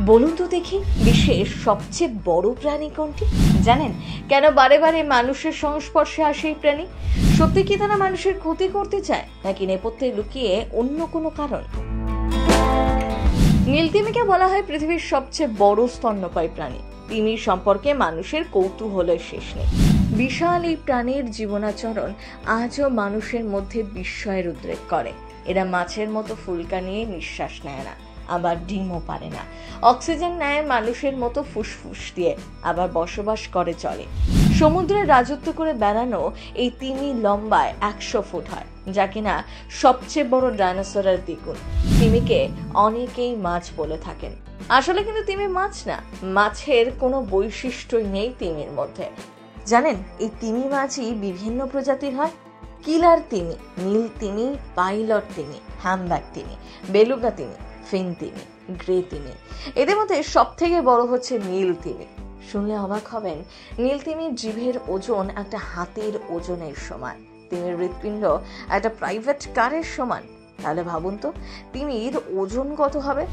বলুন তো দেখি, বিশ্বের সবচেয়ে বড় প্রাণী কোনটি? জানেন কেন বারে বারে মানুষের সংস্পর্শে আসে এই প্রাণী? সত্যি কি তারা মানুষের ক্ষতি করতে চায়, নাকি নেপথ্যে লুকিয়ে অন্য কোনো কারণ? নীলতিমিকে বলা হয় পৃথিবীর সবচেয়ে বড় স্তন্যপায়ী প্রাণী। তিমির সম্পর্কে মানুষের কৌতূহলের শেষ নেই। বিশাল এই প্রাণীর জীবনাচরণ আজও মানুষের মধ্যে বিস্ময়ের উদ্রেক করে। এরা মাছের মতো ফুলকা নিয়ে নিঃশ্বাস নেয় না, আবার ডিমও পারে না। অক্সিজেন নেয় মানুষের মতো ফুসফুস দিয়ে, আবার বসবাস করে চলে। সমুদ্রে রাজত্ব করে বেড়ানো এই তিমি লম্বায় 100 ফুট হয়, যা কিনা সবচেয়ে বড় ডাইনোসরের দ্বিগুণ। তিমিকে অনেকেই মাছ বলে থাকেন, আসলে কিন্তু তিমি মাছ না। মাছের কোনো বৈশিষ্ট্যই নেই তিমির মধ্যে। জানেন এই তিমি মাছই বিভিন্ন প্রজাতির হয়। কিলার তিমি, নীল তিমি, পাইলট তিমি, হ্যামব্যাক তিমি, বেলুগা তিমি, ফিন তিমি, গ্রে তিমি। এদের মধ্যে সব থেকে বড় হচ্ছে নীল তিমি। শুনলে অবাক হবেন, নীল তিমির জিভের ওজন একটা হাতির ওজনের সমান। তিমির হৃৎপিণ্ড একটা প্রাইভেট কারের সমান। তাহলে ভাবুন তো তিমির ওজন কত হবে?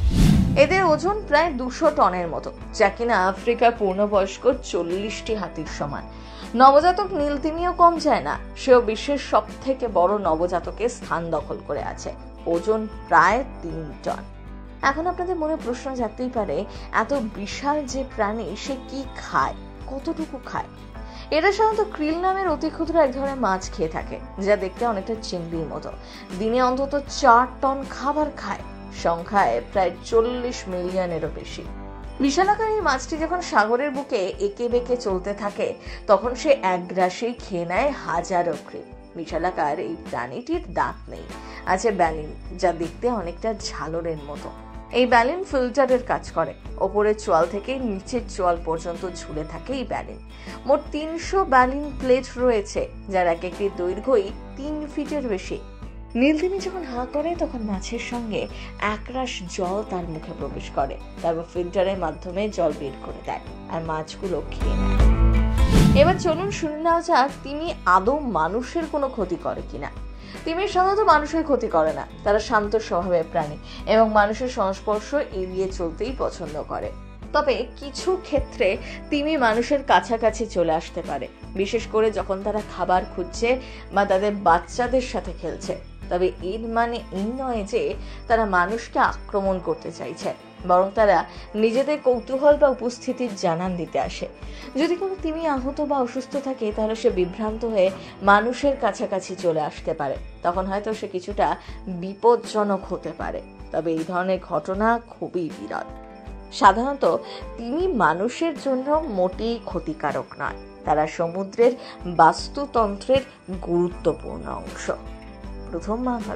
এদের ওজন প্রায় 200 টনের মতো, যা কিনা আফ্রিকার পূর্ণবয়স্ক 40টি হাতির সমান। নবজাতক নীল তিমিও কম যায় না, সেও বিশ্বের সব থেকে বড় নবজাতকের স্থান দখল করে আছে। ওজন প্রায় 3 টন। এখন আপনাদের মনে প্রশ্ন জাগতেই পারে, এত বিশাল যে প্রাণী সে কি খায়, কতটুকু খায়? এরা সাধারণত ক্রিল নামের অতি ক্ষুদ্র এক ধরনের মাছ খেয়ে থাকে, যা দেখতে অনেকটা চিংড়ির মতো। দিনে অন্তত 4 টন খাবার খায়, সংখ্যায় প্রায় 40 মিলিয়নেরও বেশি। বিশালাকার এই মাছটি যখন সাগরের বুকে এঁকে বেঁকে চলতে থাকে, তখন সে একগ্রাসেই খেয়ে নেয় হাজারো ক্রিল। বিশালাকার এই প্রাণীটির দাঁত নেই, আছে ব্যালিন, যা দেখতে অনেকটা ঝালরের মতো। এই ব্যালিন ফিল্টারের কাজ করে। ওপরের চোয়াল থেকে নিচের চোয়াল পর্যন্ত ঝুলে থাকে এই ব্যালিন। মোট 300 ব্যালিন প্লেট রয়েছে, যার এক একটি দৈর্ঘ্যই 3 ফিটের বেশি। নীলতিমি যখন হাঁ করে, তখন মাছের সঙ্গে একরাশ জল তার মুখে প্রবেশ করে, তারপর ফিল্টারের মাধ্যমে জল বের করে দেয়, আর মাছগুলো খেয়ে নেয়। এবার চলুন শুনে নেওয়া যাক তিমি আদৌ মানুষের কোনো ক্ষতি করে কিনা। তিমি সাধারণত মানুষের ক্ষতি করে না। তারা শান্ত স্বভাবের প্রাণী এবং মানুষের সংস্পর্শ এড়িয়ে চলতেই পছন্দ করে। তবে কিছু ক্ষেত্রে তিমি মানুষের কাছাকাছি চলে আসতে পারে, বিশেষ করে যখন তারা খাবার খুঁজছে বা তাদের বাচ্চাদের সাথে খেলছে। তবে এর মানে এই নয় যে তারা মানুষকে আক্রমণ করতে চাইছে, বরং তারা নিজেদের কৌতূহল বা উপস্থিতির জানান দিতে আসে। যদি কোনো তিমি আহত বা অসুস্থ থাকে, তাহলে সে বিভ্রান্ত হয়ে মানুষের কাছাকাছি চলে আসতে পারে। তখন হয়তো সে কিছুটা বিপজ্জনক হতে পারে, তবে এই ধরনের ঘটনা খুবই বিরল। সাধারণত তিমি মানুষের জন্য মোটেই ক্ষতিকারক নয়। তারা সমুদ্রের বাস্তুতন্ত্রের গুরুত্বপূর্ণ অংশ। প্রথম বাংলা।